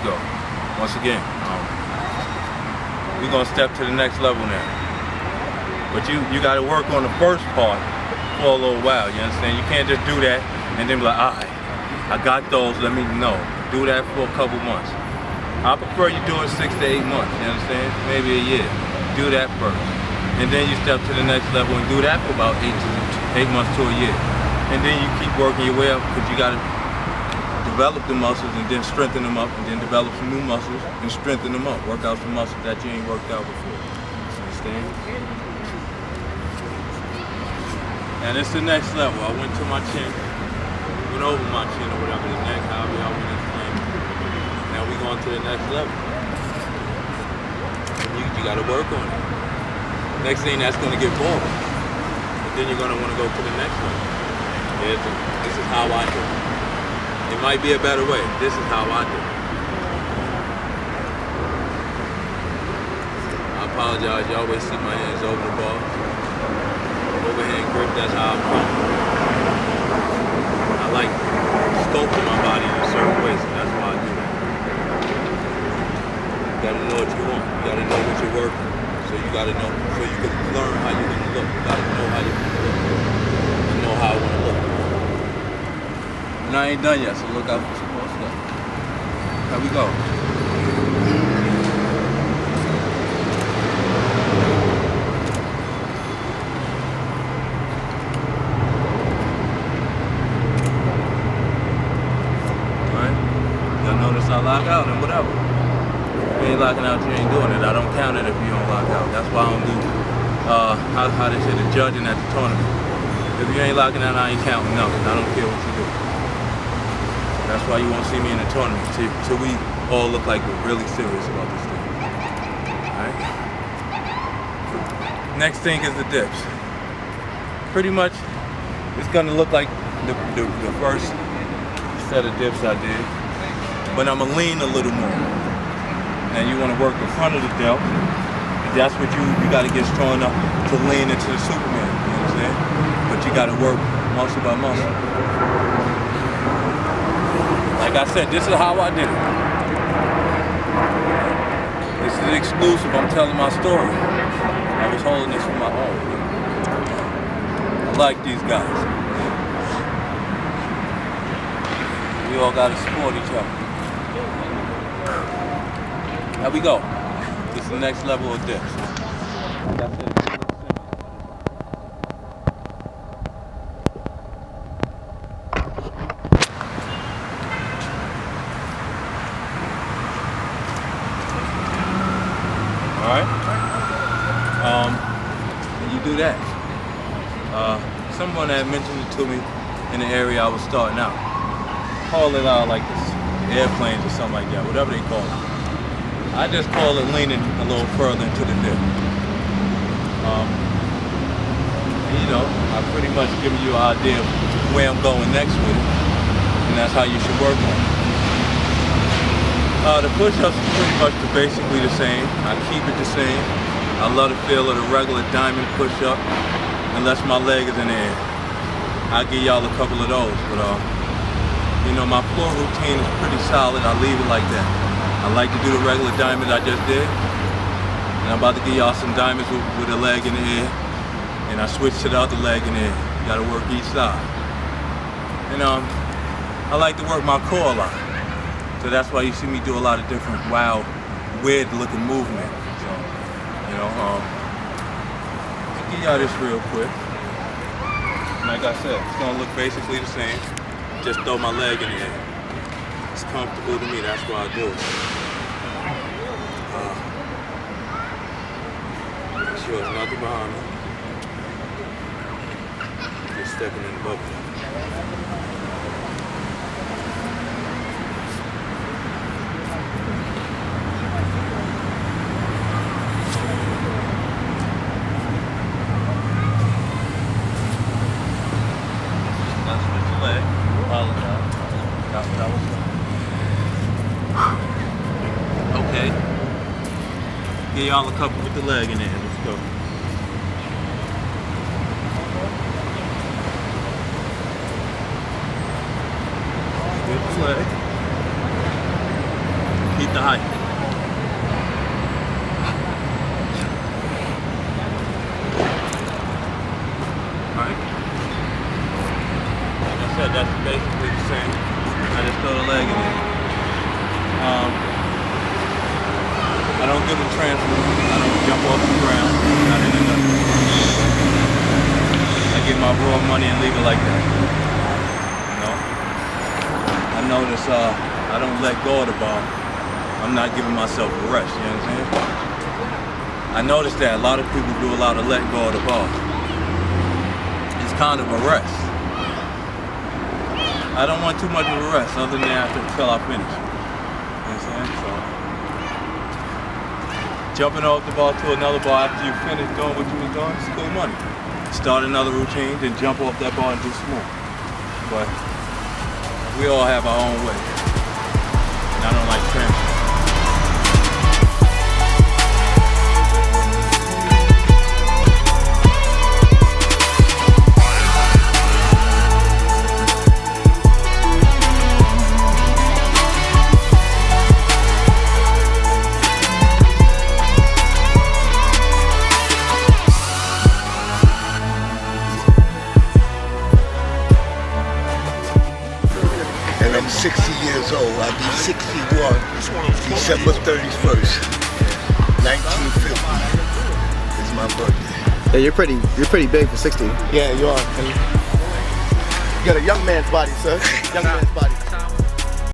go. Once again, we're gonna step to the next level now. But you got to work on the first part for a little while. You understand? You can't just do that and then be like, alright, I got those. Let me know. Do that for a couple months. I prefer you do it 6 to 8 months. You understand? Maybe a year. Do that first, and then you step to the next level and do that for about 8 months to a year. And then you keep working your way up because you got to develop the muscles and then strengthen them up and then develop some new muscles and strengthen them up. Work out some muscles that you ain't worked out before. Understand? And it's the next level. I went to my chin, went over my chin or whatever, the neck, however y'all want to explain it. Now we going to the next level. You got to work on it. Next thing, that's going to get boring. But then you're going to want to go to the next level. This is how I do it. It might be a better way. This is how I do it. I apologize. You always see my hands over the ball. Overhand grip, that's how I'm going. I like sculpting my body in a certain way, so that's why I do that. You gotta know what you want. You gotta know what you're working. So you gotta know, so you can learn how you're gonna look. You gotta know how you're gonna look. And know how I wanna look. And I ain't done yet, so look out for some more stuff. Here we go. I lock out and whatever. If you ain't locking out, you ain't doing it. I don't count it if you don't lock out. That's why I don't do how they say the judging at the tournament. If you ain't locking out, I ain't counting nothing. I don't care what you do. That's why you won't see me in the tournament till we all look like we're really serious about this thing. Alright? Next thing is the dips. Pretty much it's gonna look like the first set of dips I did. But I'm gonna lean a little more. Now you wanna work the front of the delt. That's what you gotta get strong enough to lean into the Superman, you know what I'm saying? But you gotta work muscle by muscle. Like I said, this is how I did it. This is exclusive, I'm telling my story. I was holding this for my own. I like these guys. We all gotta support each other. Here we go. This is the next level of dips. That's it. Alright? And you do that. Someone had mentioned it to me in the area I was starting out. Call it out like this, airplanes or something like that, whatever they call it. I just call it leaning a little further into the dip. You know, I've pretty much given you an idea of where I'm going next with it, and that's how you should work on it. The push-ups are pretty much basically the same. I keep it the same. I love the feel of the regular diamond push-up, unless my leg is in the air. I'll give y'all a couple of those, but you know, my floor routine is pretty solid. I leave it like that. I like to do the regular diamond I just did. And I'm about to give y'all some diamonds with a leg in the air. And I switch to the other leg in the air. You gotta work each side. And I like to work my core a lot. So that's why you see me do a lot of different wild, weird looking movement. So, you know, I'll give y'all this real quick. Like I said, it's gonna look basically the same. Just throw my leg in the air. It's comfortable to me, that's why I do it. Make sure there's nothing behind me. Just stepping in the bubble. Now switch your leg. Apologize. That's what I was doing. Okay. Give y'all a couple with the leg in there. Let's go. Switch leg. the height. Alright. Like I said, that's basically the same. I just throw the leg in it. I don't give a transfer. I don't jump off the ground. Not in nothing. I get my raw money and leave it like that. You know? I notice I don't let go of the ball. I'm not giving myself a rest, you know what I'm saying? I noticed that a lot of people do a lot of letting go of the ball. It's kind of a rest. I don't want too much of a rest other than after until I finish. You know what I'm saying? So, jumping off the ball to another ball after you finish doing what you was doing, it's cool money. Start another routine, then jump off that ball and do some more. But we all have our own way. And I don't like transfer. I'm 60 years old. I'll be 61 December 31st, 1950 is my birthday. Yeah, you're pretty big for 60. Yeah, you are. You got a young man's body, sir. Young man's body.